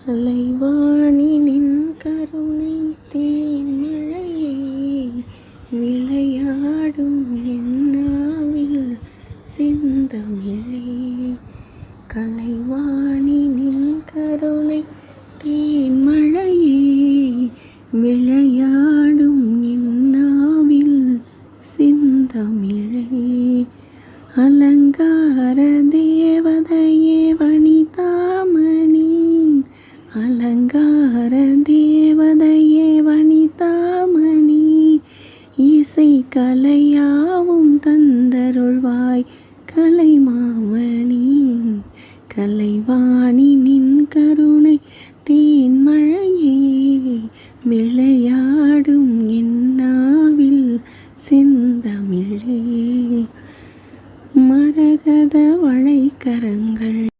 அலைவாணி நின் கருணை தேன்மழையே விளையாடும் என்னாவில் செந்தமிழே. கலைவாணி நின் கருணை தேன்மழையே விளையாடும் என்னாவில் செந்தமிழே. அலங்கார தேவதையே வனிதாமணி, அலங்கார தேவதையே வனிதாமணி, இசை கலையாவும் தந்தருள்வாய் கலைமாமணி. கலைவாணி நின் கருணை